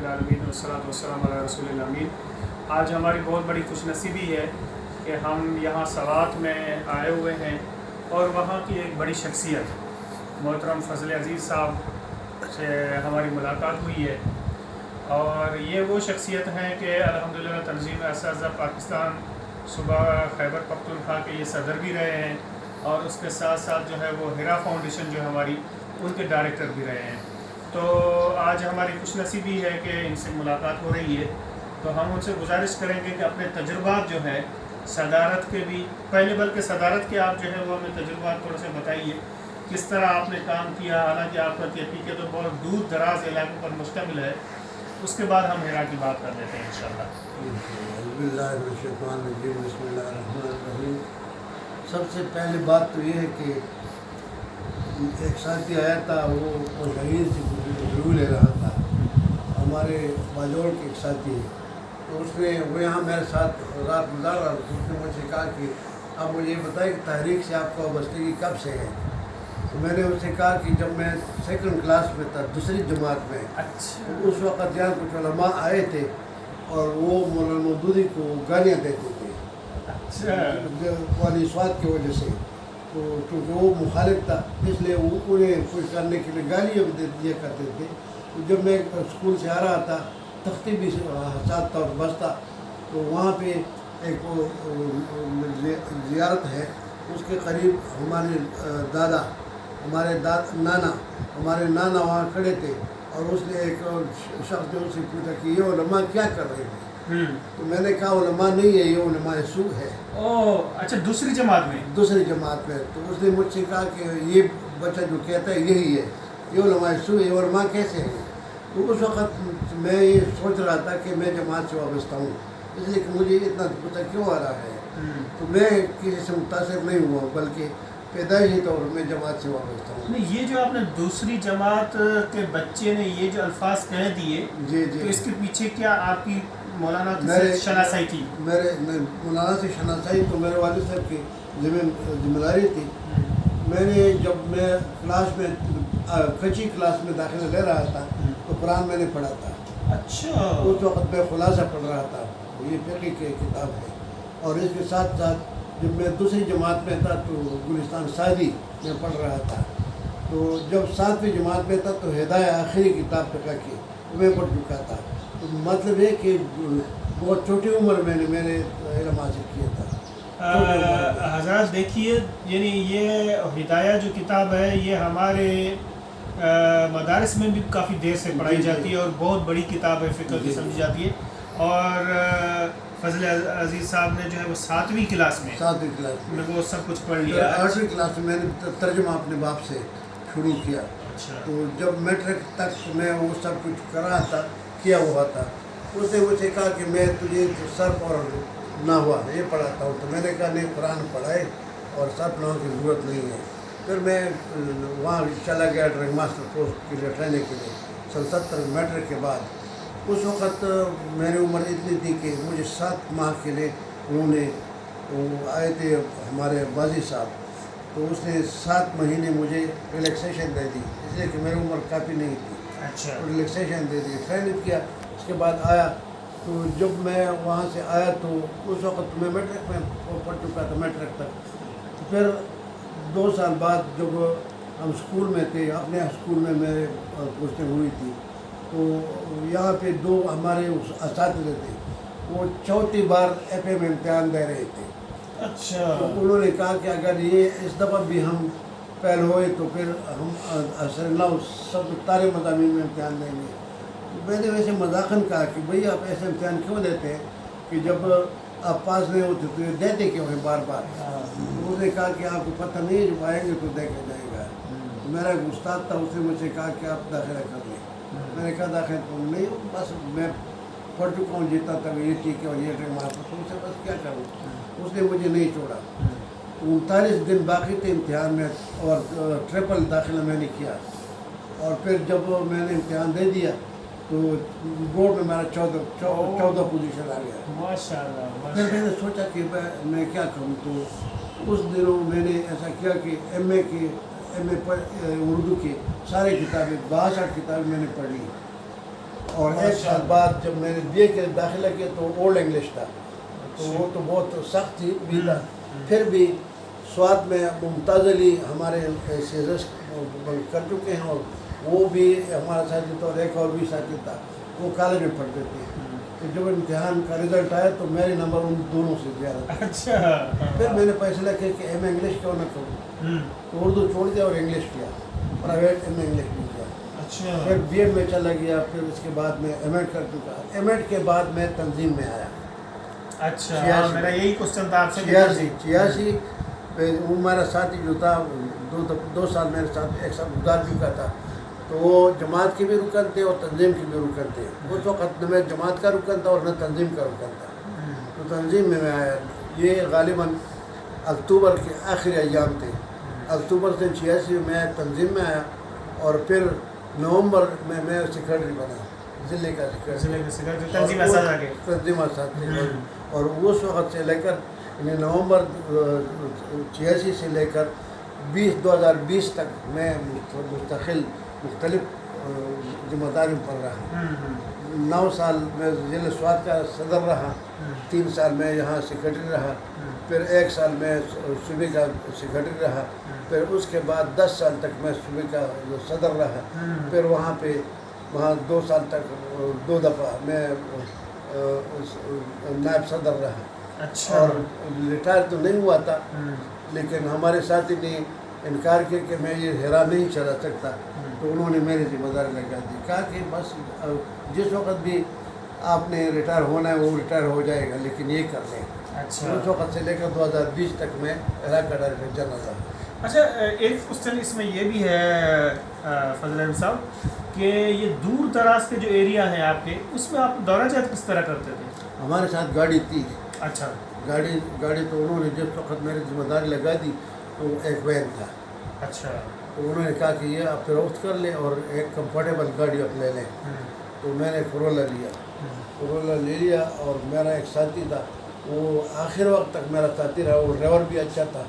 العالمین والصلاۃ والسلام علی رسول الامین۔ آج ہماری بہت بڑی خوش نصیبی ہے کہ ہم یہاں سوات میں آئے ہوئے ہیں اور وہاں کی ایک بڑی شخصیت محترم فضل عزیز صاحب سے ہماری ملاقات ہوئی ہے، اور یہ وہ شخصیت ہیں کہ الحمدللہ تنظیم اساتذہ پاکستان صوبہ خیبر پختونخوا کے یہ صدر بھی رہے ہیں، اور اس کے ساتھ ساتھ جو ہے وہ ہیرا فاؤنڈیشن جو ہماری ان کے ڈائریکٹر بھی رہے ہیں۔ تو آج ہماری خوش نصیبی ہے کہ ان سے ملاقات ہو رہی ہے، تو ہم ان سے گزارش کریں گے کہ اپنے تجربات جو ہے صدارت کے بھی پہلے بلکہ صدارت کے آپ جو ہے وہ ہمیں تجربات تھوڑے سے بتائیے، کس طرح آپ نے کام کیا، حالانکہ آپ کا کے تو بہت دور دراز علاقوں پر مشتمل ہے۔ اس کے بعد ہم ہیرا کی بات کر لیتے ہیں انشاءاللہ۔ بسم اللہ الرحمن الرحیم۔ سب سے پہلی بات تو یہ ہے کہ ایک ساتھی آیا تھا، وہ شہید سے ریویو لے رہا تھا، ہمارے باجوڑ کے ایک ساتھی ہے، تو اس نے وہ یہاں میرے ساتھ رات گزار رہا، اس نے مجھ سے کہا کہ آپ مجھے یہ بتائیں کہ تحریک سے آپ کا وابستگی کب سے ہے؟ تو میں نے اس سے کہا کہ جب میں سیکنڈ کلاس میں تھا، دوسری جماعت میں، تو اس وقت یہاں کچھ علماء آئے تھے اور وہ مولانا مودودی کو گالیاں دیتے تھے والی سواد کی وجہ سے، تو چونکہ وہ مخالف تھا اس لیے وہ انہیں خوش کرنے کے لیے گالیاں بھی دیا کرتے تھے۔ تو جب میں اسکول سے آ رہا تھا، تختی بھی ساتھ تھا اور بس تھا، تو وہاں پہ ایک زیارت ہے، اس کے قریب ہمارے نانا وہاں کھڑے تھے، اور اس نے ایک شخص نے ان سے پوچھا کہ یہ علماء کیا کر رہے ہیں؟ تو میں نے کہا علماء نہیں ہے، یہ علماء سوء ہے۔ اچھا، دوسری جماعت میں؟ دوسری جماعت میں۔ تو اس نے مجھ سے کہا کہ یہ بچہ جو کہتا ہے یہی ہے، یہ علماء سوء ہے، علماء کیسے ہیں؟ تو اس وقت میں یہ سوچ رہا تھا کہ میں جماعت سے وابستہ ہوں، اس لیے کہ مجھے اتنا پتہ کیوں آ رہا ہے۔ تو میں کسی سے متاثر نہیں ہوا، بلکہ پیدائشی طور پر میں جماعت سے وابستہ ہوں۔ نہیں، یہ جو آپ نے دوسری جماعت کے بچے نے یہ جو الفاظ کہہ دیے، جی تو اس کے پیچھے کیا آپ کی مولانا سے شناسائی تھی؟ میرے مولانا سے شناسائی تو میرے والد صاحب کی ذمہ داری تھی۔ جب میں کلاس میں کچی کلاس میں داخلہ لے رہا تھا تو قرآن میں نے پڑھا تھا۔ اچھا، اس وقت میں خلاصہ پڑھ رہا تھا، یہ فقہ کی کتاب ہے، اور اس کے ساتھ ساتھ جب میں دوسری جماعت میں تھا تو گلستان سعدی میں پڑھ رہا تھا۔ تو جب 7ویں جماعت میں تھا تو ہدایہ آخری کتاب فقہ کی میں پڑھ چکا تھا۔ تو مطلب ہے کہ بہت چھوٹی عمر میں نے میرے علم حاصل کیا تھا۔ حضرات دیکھیے، یعنی یہ ہدایہ جو کتاب ہے یہ ہمارے مدارس میں بھی کافی دیر سے پڑھائی جاتی ہے، اور بہت بڑی کتاب ہے، فقہ کی سمجھی جاتی ہے۔ اور فضل عزیز صاحب نے جو ہے وہ 7ویں کلاس میں وہ سب کچھ پڑھ لیا۔ 8ویں کلاس میں نے ترجمہ اپنے باپ سے شروع کیا۔ تو جب میٹرک تک میں وہ سب کچھ کیا ہوا تھا، اس نے مجھے کہا کہ میں تجھے صرف اور نحو یہ پڑھاتا ہوں۔ تو میں نے کہا نہیں، قرآن پڑھائے اور صرف نحو کی ضرورت نہیں ہے۔ پھر میں وہاں چلا گیا ڈرائنگ ماسٹر پوسٹ کے لیے ٹریننگ کے لیے، 70 میٹرک کے بعد۔ اس وقت میری عمر اتنی تھی کہ مجھے 7 ماہ کے لیے وہ آئے تھے ہمارے باجی صاحب، تو اس نے 7 مہینے مجھے ریلیکسیشن دے دی، اس لیے کہ میری عمر کافی نہیں تھی۔ اچھا، ریلیکسیشن دے دی، ٹریننگ کیا۔ اس کے بعد آیا، تو جب میں وہاں سے آیا تو اس وقت میں میٹرک میں پڑھ چکا تھا، میٹرک تک۔ تو پھر 2 سال بعد جب ہم اسکول میں تھے، اپنے اسکول میں میرے پوسٹنگ ہوئی تھی، تو یہاں پہ 2 ہمارے اساتذہ تھے، وہ 4تھی بار FM امتحان دے رہے تھے۔ اچھا، تو انہوں نے کہا کہ اگر یہ اس دفعہ بھی ہم فیل ہوئے تو پھر ہم اثر اللہ سب سارے مضامین میں امتحان دیں گے۔ میں نے ویسے مذاقاً کہا کہ بھئی آپ ایسے امتحان کیوں دیتے ہیں کہ جب آپ پاس نہیں ہوتے تو یہ دیتے کیوں ہیں بار بار؟ انہوں نے کہا کہ آپ کو پتہ نہیں ہے، جب آئیں گے تو دیکھا جائے گا۔ میرا ایک استاد تھا، اس نے مجھ سے کہا کہ آپ داخلہ کر لیں۔ میں نے کہا داخلہ تو نہیں، بس میں پڑھ چکا ہوں جتنا تک، یہ ٹھیک ہے اور یہ ٹائم آپ تو سے بس کیا کروں۔ اس نے مجھے نہیں چھوڑا۔ 39 دن باقی تھے امتحان میں، اور ٹرپل داخلہ میں نے کیا، اور پھر جب میں نے امتحان دے دیا تو بورڈ میں میرا 14 پوزیشن آ گیا۔ ماشاءاللہ۔ پھر میں نے سوچا کہ میں کیا کروں، تو اس دنوں میں نے ایسا کیا کہ ایم اے اردو کی ساری کتابیں 62 کتابیں میں نے پڑھ لی۔ اور ایک سال بعد جب میں نے بی اے کے داخلہ کیا تو اولڈ انگلش تھا، تو وہ تو بہت سخت تھی بھی تھا. پھر بھی سوات میں ممتاز علی ہمارے سیزس کر چکے ہیں، اور وہ بھی ہمارا ساتھی تھا، اور ایک اور بھی ساتھی تھا، وہ کالج میں پڑھتے تھے. تو جب امتحان کا رزلٹ آیا تو میرے نمبر ان دونوں سے زیادہ تھے. اچھا. پھر میں نے فیصلہ کیا کہ ایم اے انگلش کیوں نہ کروں، تو اردو چھوڑ دیا اور انگلش کیا، پرائیویٹ ایم اے انگلش بھی کیا. اچھا. پھر بی ایڈ میں چلا گیا، پھر اس کے بعد میں ایم ایڈ کر چکا. ایم ایڈ کے بعد میں تنظیم میں آیا. اچھا، میرا یہی کوشچن تھا آپ سے. 86 وہ میرا ساتھی جو تھا 2 سال میرے ساتھ ایک ساتھ گزار چکا تھا، تو وہ جماعت کے بھی رکن تھے اور تنظیم کے بھی رکن تھے. اس وقت نہ میں جماعت کا رکن تھا اور نہ تنظیم کا رکن تھا. تو تنظیم میں آیا. یہ غالباً اکتوبر کے آخری ایام تھے. اکتوبر سے 86 میں تنظیم میں آیا، اور پھر نومبر میں سیکرٹری بنا، ضلع کا سیکرٹری، تنظیم اساتذہ. اور اس وقت سے لے کر نومبر 86 سے لے کر 2020 تک میں مختلف ذمہ داری پر رہا. 9 سال میں ضلع سوات کا صدر رہا، 3 سال میں یہاں سیکرٹری رہا، پھر 1 سال میں صوبے کا سیکرٹری رہا، پھر اس کے بعد 10 سال تک میں صوبے کا صدر رہا. پھر وہاں 2 سال تک 2 دفعہ میں نائب صدر رہا. اچھا. اور ریٹائر تو نہیں ہوا تھا، لیکن ہمارے ساتھی نے انکار کیا کہ میں یہ ہیرا نہیں چلا سکتا، تو انہوں نے میری ذمہ داری لگا دی. کہا کہ بس جس وقت بھی آپ نے ریٹائر ہونا ہے وہ ریٹائر ہو جائے گا، لیکن یہ کر لیں. اچھا. اس وقت سے لے کر 2020 تک میں ہیرا کا ڈائریکٹر جنرل رہا. اچھا، ایک کوشچن اس میں یہ بھی ہے فضل احمد صاحب کہ یہ دور دراز کے جو ایریا ہیں آپ کے، اس میں آپ دورہ جات کس طرح کرتے تھے؟ ہمارے ساتھ گاڑی تھی. اچھا. گاڑی تو انہوں نے جس وقت میری ذمہ داری لگا دی تو ایک وین تھا. اچھا. تو انہوں نے کہا کہ یہ آپ فروخت کر لیں اور ایک کمفرٹیبل گاڑی آپ لے لیں. تو میں نے کرولا لے لیا. اور میرا ایک ساتھی تھا، وہ آخر وقت تک میرا ساتھی رہا. وہ ڈرائیور بھی اچھا تھا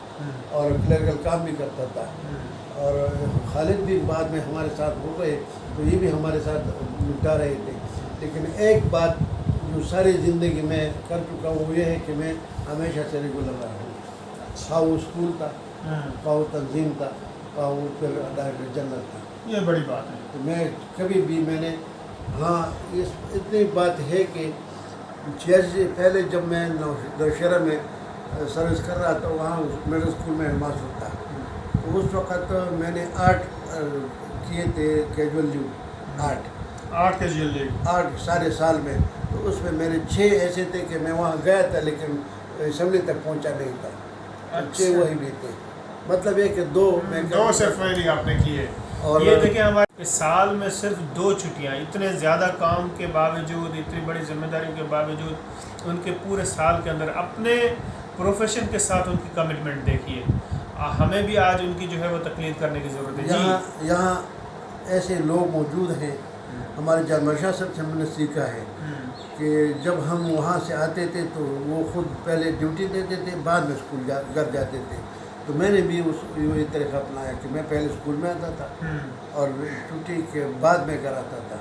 اور کلریکل کام بھی کرتا تھا. اور خالد بھی بعد میں ہمارے ساتھ ہو گئے، تو یہ بھی ہمارے ساتھ نپٹا رہے تھے. لیکن ایک بات جو ساری زندگی میں کر چکا ہوں وہ یہ ہے کہ میں ہمیشہ سے ریگولر رہا ہوں. خواہ وہ اسکول تھا، خواہ وہ تنظیم تھا، خواہ وہ پھر ڈائریکٹر جنرل تھا. یہ بڑی بات ہے. تو میں کبھی بھی میں نے اتنی بات ہے کہ 86 سے پہلے جب میں نوشہرہ میں سروس کر رہا تھا، وہاں میڈل اسکول میں ہیڈ ماسٹر تھا. تو اس وقت میں نے 8 کیے تھے کیجول لیو، 8 کیجول لیو 8 سارے سال میں. تو اس میں میرے 6 ایسے تھے کہ میں وہاں گیا تھا لیکن اسمبلی تک پہنچا نہیں تھا. 6 وہی بھی تھے. مطلب یہ کہ 2 صرف آپ نے کیے. اور یہ دیکھیں ہمارے سال میں صرف 2 چھٹیاں، اتنے زیادہ کام کے باوجود، اتنی بڑی ذمہ داریوں کے باوجود، ان کے پورے سال کے اندر اپنے پروفیشن کے ساتھ ان کی کمٹمنٹ دیکھیے. ہمیں بھی آج ان کی جو ہے وہ تقلید کرنے کی ضرورت ہے. یہاں ایسے لوگ موجود ہیں. ہمارے جان شاہ صاحب سے ہم نے سیکھا ہے کہ جب ہم وہاں سے آتے تھے تو وہ خود پہلے ڈیوٹی دیتے تھے، بعد میں اسکول گھر جاتے تھے. تو میں نے بھی وہی طریقہ اپنایا کہ میں پہلے اسکول میں آتا تھا اور چھٹی کے بعد میں گھر آتا تھا.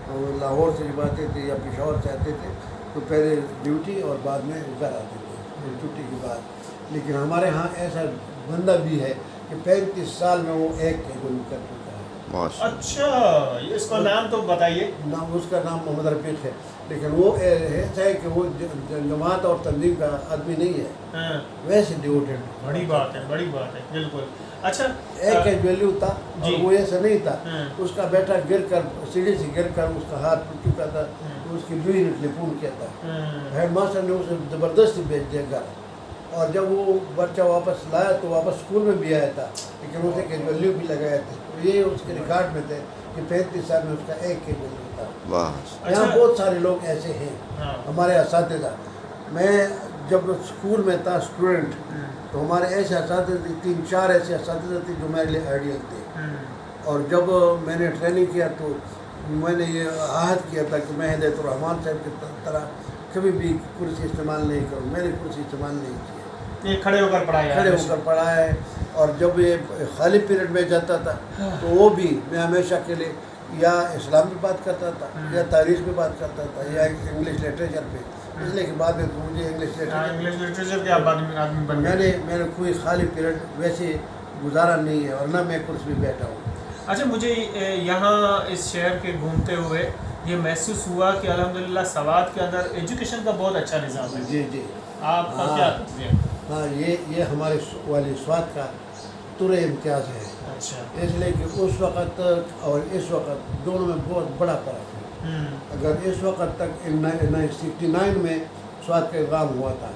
اور لاہور سے جب آتے تھے یا پشاور سے آتے تھے تو پہلے ڈیوٹی اور بعد میں گھر آتے تھے چھٹی کے بعد. لیکن ہمارے ہاں ایسا بندہ بھی ہے کہ 35 سال میں وہ ایک کے گل کر چکا ہے. اچھا، اس کا نام تو بتائیے. نام اس کا نام محمد رفیق ہے، لیکن وہ ایسا ہے کہ وہ جماعت اور تنظیم کا آدمی نہیں ہے، ویسے ڈیوٹیڈ. بڑی بات ہے بالکل. اچھا، ایک کیجویلیو تھا اور وہ ایسا نہیں تھا. اس کا بیٹا گر کر سیڑھی سے گر کر اس کا ہاتھ ٹوٹ چکا تھا، تو اس کی 2 یونٹ لپون کیا تھا. ہیڈ ماسٹر نے اسے زبردستی بھیج دیا گھر. اور جب وہ بچہ واپس لایا تو واپس اسکول میں بھی آیا تھا، لیکن اسے کیجویلیو بھی لگایا تھا. تو یہ اس کے ریکارڈ میں تھے کہ 35 سال میں اس کا ایک کیجویلیو تھا. یہاں بہت سارے لوگ ایسے ہیں ہمارے اساتذہ. میں جب اسکول میں تھا اسٹوڈنٹ تو ہمارے ایسے اساتذہ تھے، 3-4 ایسے اساتذہ تھے جو میرے لیے آئیڈیل تھے. اور جب میں نے ٹریننگ کیا تو میں نے یہ عہد کیا تھا کہ میں ہدایت الرحمان صاحب کی طرح کبھی بھی کرسی استعمال نہیں کروں. میں نے کرسی استعمال نہیں کی. کھڑے ہو کر پڑھایا ہے. اور جب یہ خالی پیریڈ میں جاتا تھا تو وہ بھی میں ہمیشہ کے لیے یا اسلام پہ بات کرتا تھا یا تاریخ پہ بات کرتا تھا یا انگلش لٹریچر پہ، اس لیے کہ بعد میں مجھے انگلش لٹریچر کے آدمی بن گئے۔ میں نے کوئی خالی پیریڈ ویسے گزارا نہیں ہے اور نہ میں کرسی پہ بیٹھا ہوں۔ اچھا، مجھے یہاں اس شہر کے گھومتے ہوئے یہ محسوس ہوا کہ الحمدللہ سوات کے اندر ایجوکیشن کا بہت اچھا نظام ہے۔ جی جی، آپ کا کیا تجزیہ؟ ہاں، یہ ہمارے والی سوات کا طور امتیاز ہے، اچھا، اس لیے کہ اس وقت اور اس وقت دونوں میں بہت بڑا فرق ہے۔ اگر اس وقت تک 69 میں سوات کا اقدام ہوا تھا،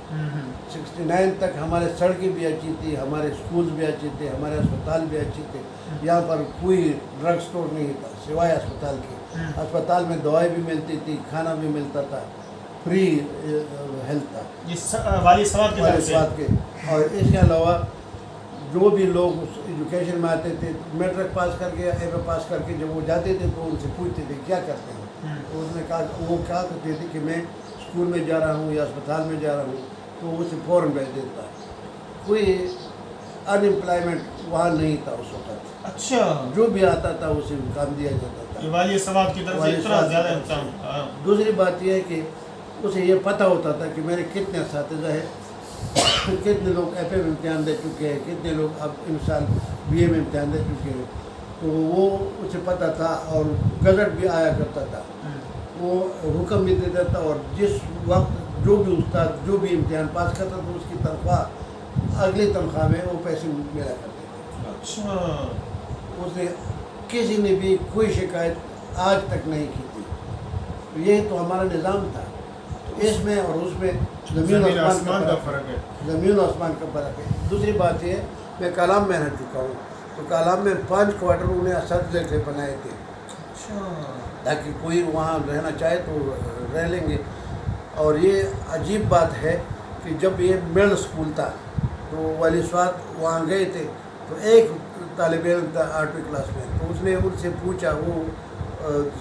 69 تک ہمارے سڑکیں بھی اچھی تھی، ہمارے اسکولز بھی اچھے تھے، ہمارے اسپتال بھی اچھے تھے، یہاں پر کوئی ڈرگ اسٹور نہیں تھا سوائے اسپتال کے، اسپتال میں دوائی بھی ملتی تھی، کھانا بھی ملتا تھا، فری ہیلتھ تھا یہ والی سوات کے۔ اور اس کے علاوہ جو بھی لوگ ایجوکیشن میں آتے تھے، میٹرک پاس کر کے ایم اے پاس کر کے جب وہ جاتے تھے تو ان سے پوچھتے تھے کیا کرتے ہیں، تو اس نے کہا، وہ کہا کرتے تھے کہ میں اسکول میں جا رہا ہوں یا اسپتال میں جا رہا ہوں، تو اسے فوراً بھیج دیتا۔ کوئی ان امپلائمنٹ وہاں نہیں تھا اس وقت، اچھا، جو بھی آتا تھا اسے کام دیا جاتا تھا۔ والی سوات کی طرف سے اتنا زیادہ انتظام۔ دوسری بات یہ ہے کہ اسے یہ پتہ ہوتا تھا کہ میرے کتنے اساتذہ ہیں، کتنے لوگ ایف اے میں امتحان دے چکے ہیں، کتنے لوگ اب ان سال بی اے میں امتحان دے چکے ہیں، تو وہ اسے پتہ تھا اور گزٹ بھی آیا کرتا تھا، وہ حکم بھی دیتا تھا، اور جس وقت جو بھی استاد جو بھی امتحان پاس کرتا تھا اس کی تنخواہ اگلی تنخواہ میں وہ پیسے ملا کرتے تھے۔ اچھا، اس نے کسی نے بھی کوئی شکایت آج تک نہیں کی تھی۔ یہ تو ہمارا نظام تھا، اس میں اور اس میں زمین آسمان کا فرق ہے، زمین و آسمان کا فرق ہے۔ دوسری بات یہ ہے، میں کالام میں رہ چکا ہوں، تو کالام میں 5 کوارٹر انہیں اساتذہ کے بنائے تھے تاکہ کوئی وہاں رہنا چاہے تو رہ لیں گے۔ اور یہ عجیب بات ہے کہ جب یہ مڈل اسکول تھا تو والی سوات وہاں گئے تھے، تو ایک طالب علم تھا 8ویں کلاس میں، تو اس نے ان سے پوچھا، وہ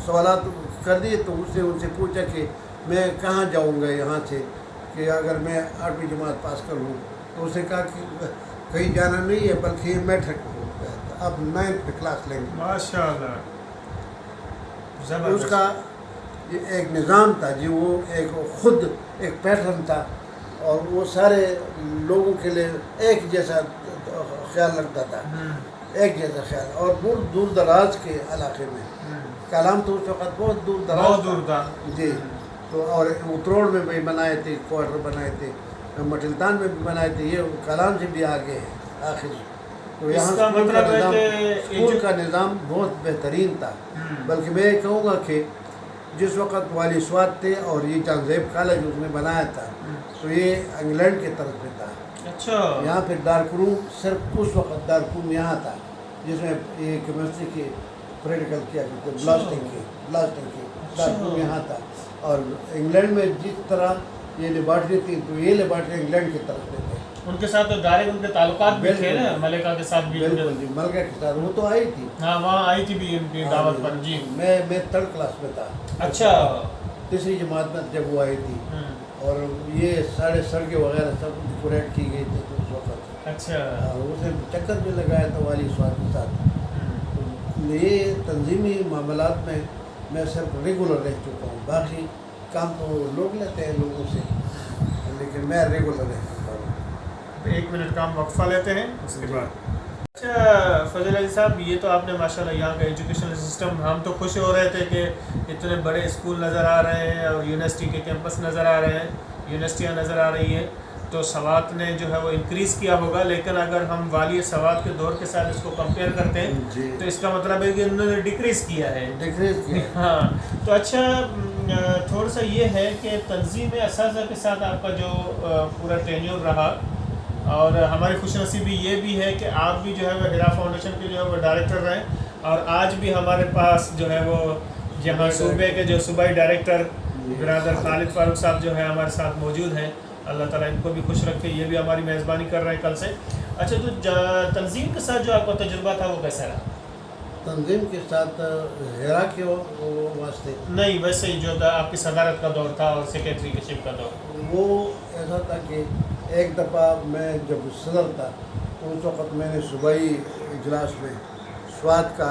سوالات کر دیے، تو اس نے ان سے پوچھا کہ میں کہاں جاؤں گا یہاں سے کہ اگر میں 8ویں جماعت پاس کر لوں، تو اس نے کہا کہ کہیں جانا نہیں ہے بلکہ یہ میٹرک اب 9th کلاس لیں گے۔ ماشاء اللہ، اس کا یہ ایک نظام تھا جی، وہ ایک خود ایک پیٹرن تھا، اور وہ سارے لوگوں کے لیے ایک جیسا خیال رکھتا تھا، ایک جیسا خیال، اور بہت دور دراز کے علاقے میں۔ کالام تو اس وقت بہت دور دراز تھا جی، تو اور اتروڑ میں بھی بنائے تھے، کوارٹر بنائے تھے، مٹلتان میں بھی بنائے تھے، یہ کالام سے بھی آگے ہے آخری۔ تو یہاں اسکول کا نظام بہت بہترین تھا، بلکہ میں یہ کہوں گا کہ جس وقت والی سوات تھے اور یہ جان زیب کالج اس نے بنایا تھا، تو یہ انگلینڈ کی طرف سے تھا۔ اچھا، یہاں پہ دارالعلوم صرف اس وقت دارالعلوم یہاں تھا جس میں یہ کیمسٹری کی پریکٹیکل کیا کرتے، بلاسٹنگ کی دارالعلوم یہاں تھا۔ اور انگلینڈ میں جس طرح یہ لیبارٹری تھی، تو یہ لیبارٹری انگلینڈ کی طرف سے تھے، ان کے ساتھ تو ڈائریکٹ ان کے تعلقات بھی تھے نا، ملکہ کے ساتھ بھی۔ بالکل جی، ملکہ کے ساتھ وہ تو آئی تھی، ہاں وہاں آئی تھی بھی ان کی دعوت پر جی۔ میں 3rd کلاس میں تھا، اچھا، 3ری جماعت میں جب وہ آئی تھی، اور یہ سارے سڑکیں وغیرہ سب ڈیکوریٹ کی گئی تھی تو اس وقت۔ اچھا، اس نے چکر بھی لگایا تھا والی سوات کے ساتھ۔ یہ تنظیمی معاملات میں میں صرف ریگولر رہ چکا ہوں، باقی کام تو لوگ لیتے ہیں لوگوں سے، لیکن میں ریگولر رہ چکا ہوں۔ 1 منٹ کا ہم وقفہ لیتے ہیں اس کے بعد۔ اچھا فضل علی صاحب، یہ تو آپ نے ماشاءاللہ یہاں کا ایجوکیشنل سسٹم، ہم تو خوش ہو رہے تھے کہ اتنے بڑے اسکول نظر آ رہے ہیں اور یونیورسٹی کے کیمپس نظر آ رہے ہیں، یونیورسٹیاں نظر آ رہی ہیں، تو سوات نے جو ہے وہ انکریز کیا ہوگا، لیکن اگر ہم والی سوات کے دور کے ساتھ اس کو کمپیئر کرتے ہیں تو اس کا مطلب ہے کہ انہوں نے ڈیکریز کیا ہے۔ ہاں، تو اچھا تھوڑا سا یہ ہے کہ تنظیم اساتذہ کے ساتھ آپ کا جو پورا ٹینیور رہا، اور ہماری خوش نصیبی یہ بھی ہے کہ آپ بھی جو ہے وہ ہیرا فاؤنڈیشن کے جو ہے وہ ڈائریکٹر رہے، اور آج بھی ہمارے پاس جو ہے وہ یہاں صوبے کے جو صوبائی ڈائریکٹر برادر خالد فاروق صاحب جو ہے ہمارے ساتھ موجود ہیں، اللہ تعالیٰ ان کو بھی خوش رکھے، یہ بھی ہماری میزبانی کر رہے ہیں کل سے۔ اچھا، تو تنظیم کے ساتھ جو آپ کا تجربہ تھا وہ کیسا رہا؟ تنظیم کے ساتھ ہیرا کے واسطے نہیں، ویسے ہی جو تھا آپ کی صدارت کا دور تھا اور سیکریٹری کے شپ کا دور، وہ ایسا تھا کہ ایک دفعہ میں جب صدر تھا تو اس وقت میں نے صوبائی اجلاس میں سوات کا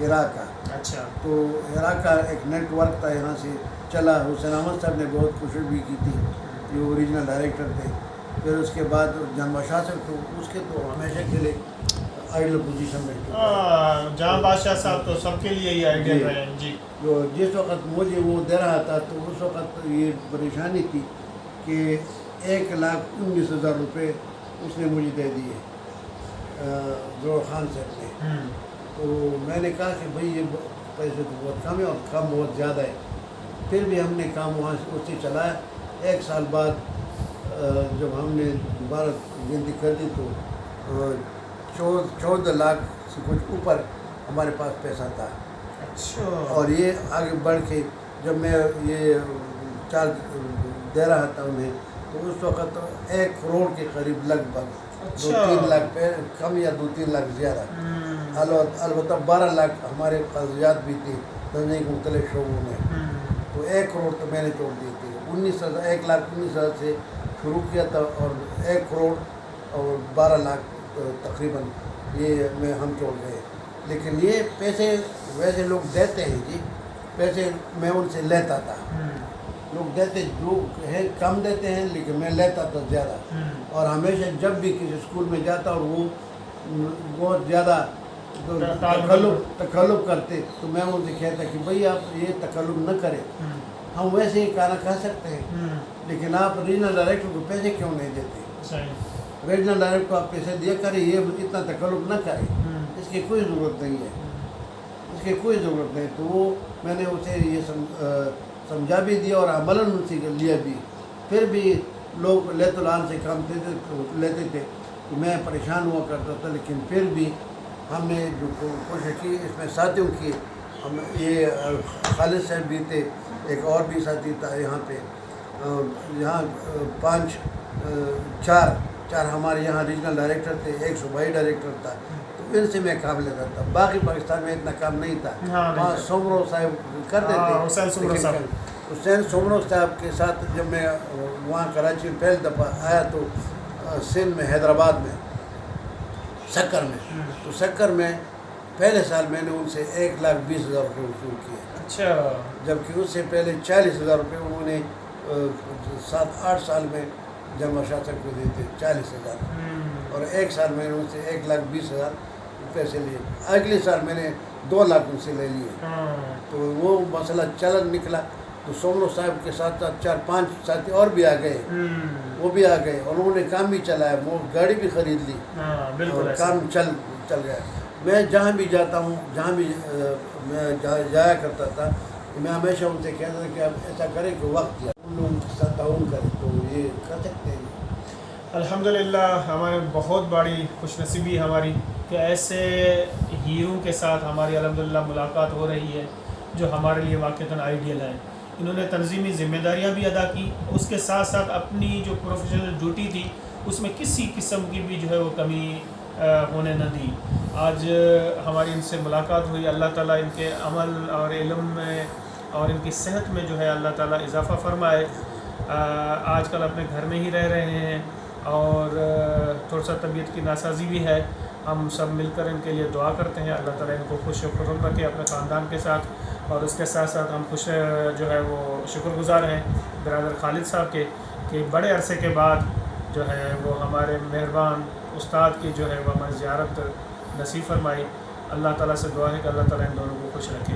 ہرا کا. اچھا. تو ہرا کا ایک نیٹ ورک تھا یہاں سے چلا. حسین احمد صاحب نے بہت کوشش بھی کی تھی, جو اوریجنل ڈائریکٹر تھے. پھر اس کے بعد جان بادشاہ صاحب تو اس کے تو ہمیشہ کے لیے آئیڈل پوزیشن میں. جان بادشاہ صاحب تو سب کے لیے ہی آئیڈل رہے ہیں. جی. جو جس وقت مجھے وہ دے رہا تھا تو اس وقت یہ پریشانی تھی کہ 1,19,000 روپے اس نے مجھے دے دیے ظہور خان صاحب نے. تو میں نے کہا کہ بھائی یہ پیسے تو بہت کم ہے اور کام بہت زیادہ ہے. پھر بھی ہم نے کام وہاں سے اس سے چلایا. 1 سال بعد جب ہم نے دوبارہ گنتی کر دی تو 14 لاکھ سے کچھ اوپر ہمارے پاس پیسہ تھا. اچھا. اور یہ آگے بڑھ کے جب میں یہ چارج دے رہا تھا انہیں تو اس وقت 1 کروڑ کے قریب لگ بھگ 2-3 لاکھ کم یا 2-3 لاکھ زیادہ. البتہ 12 لاکھ ہمارے قرضیات بھی تھے دھندے کے مختلف شعبوں میں. تو 1 کروڑ تو میں نے چھوڑ دی تھی. 1,19,000 سے شروع کیا تھا اور 1 کروڑ اور 12 لاکھ تقریباً یہ میں ہم چھوڑ گئے. لیکن یہ پیسے ویسے لوگ دیتے ہیں جی, پیسے میں ان سے لیتا تھا. لوگ دیتے لوگ ہیں کم دیتے ہیں لیکن میں لیتا تھا زیادہ. اور ہمیشہ جب بھی کسی اسکول میں جاتا اور وہ بہت زیادہ تکلف کرتے تو میں ان سے کہتا کہ بھائی آپ یہ تکلف نہ کریں, ہم ویسے ہی کھانا کھا سکتے ہیں لیکن آپ ریجنل ڈائریکٹر کو پیسے کیوں نہیں دیتے. ریجنل ڈائریکٹر کو آپ پیسے دیا کریں, یہ اتنا تکلف نہ کریں, اس کی کوئی ضرورت نہیں ہے, اس کی کوئی ضرورت نہیں. تو وہ میں نے اسے یہ سمجھا بھی دیا اور عملاً ان سے لیا بھی. پھر بھی لوگ لیت العان سے کام لیتے تھے تو میں پریشان ہوا کرتا تھا. لیکن پھر بھی ہم نے جو کوشش کی اس میں ساتھیوں کی, ہم یہ خالد صاحب بھی تھے, ایک اور بھی ساتھی تھا یہاں پہ, یہاں 4 ہمارے یہاں ریجنل ڈائریکٹر تھے, ایک صوبائی ڈائریکٹر تھا. تو ان سے میں کام لیتا تھا. باقی پاکستان میں اتنا کام نہیں تھا. وہاں سومرو صاحب کرتے تھے. حسین سومرو صاحب کے ساتھ جب میں وہاں کراچی میں پہلی دفعہ آیا تو سندھ میں حیدرآباد میں سکر میں, تو سکر میں پہلے سال میں نے ان سے 1,20,000 روپے وصول کیے. اچھا. جبکہ اس سے پہلے 40,000 روپے انہوں نے 7-8 سال میں جان بادشاہ صاحب کو دیتے 40,000. اور 1 سال میں نے ان سے 1,20,000 روپے سے لیے. اگلے سال میں نے 2 لاکھ ان سے لے لیے. تو وہ مسئلہ چلن نکلا. تو سومرو صاحب کے ساتھ 4-5 ساتھی اور بھی آ گئے, وہ بھی آ گئے اور انہوں نے کام بھی چلایا, وہ گاڑی بھی خرید لی اور کام چل گیا. میں جہاں بھی جاتا ہوں, جہاں بھی میں جایا کرتا تھا, میں ہمیشہ ان سے کہتا تھا کہ آپ ایسا کریں کہ وقت ان لوگوں کے ساتھ تعاون کریں تو یہ کر سکتے ہیں. الحمدللہ ہمارے بہت بڑی خوش نصیبی ہماری کہ ایسے ہیرو کے ساتھ ہماری الحمدللہ ملاقات ہو رہی ہے جو ہمارے لیے واقعتاً آئیڈیل ہے. انہوں نے تنظیمی ذمہ داریاں بھی ادا کی, اس کے ساتھ ساتھ اپنی جو پروفیشنل ڈیوٹی تھی اس میں کسی قسم کی بھی جو ہے وہ کمی ہونے نہ دی. آج ہماری ان سے ملاقات ہوئی. اللہ تعالیٰ ان کے عمل اور علم میں اور ان کی صحت میں جو ہے اللہ تعالیٰ اضافہ فرمائے. آج کل اپنے گھر میں ہی رہ رہے ہیں اور تھوڑا سا طبیعت کی ناسازی بھی ہے. ہم سب مل کر ان کے لیے دعا کرتے ہیں, اللہ تعالیٰ ان کو خوش و خرم رکھے اپنے خاندان کے ساتھ. اور اس کے ساتھ ساتھ ہم خوش جو ہے وہ شکر گزار ہیں برادر خالد صاحب کے کہ بڑے عرصے کے بعد جو ہے وہ ہمارے مہربان استاد کی جو ہے وہ ہماری زیارت نصیب فرمائی. اللہ تعالیٰ سے دعا ہے کہ اللہ تعالیٰ ان دونوں کو خوش رکھے.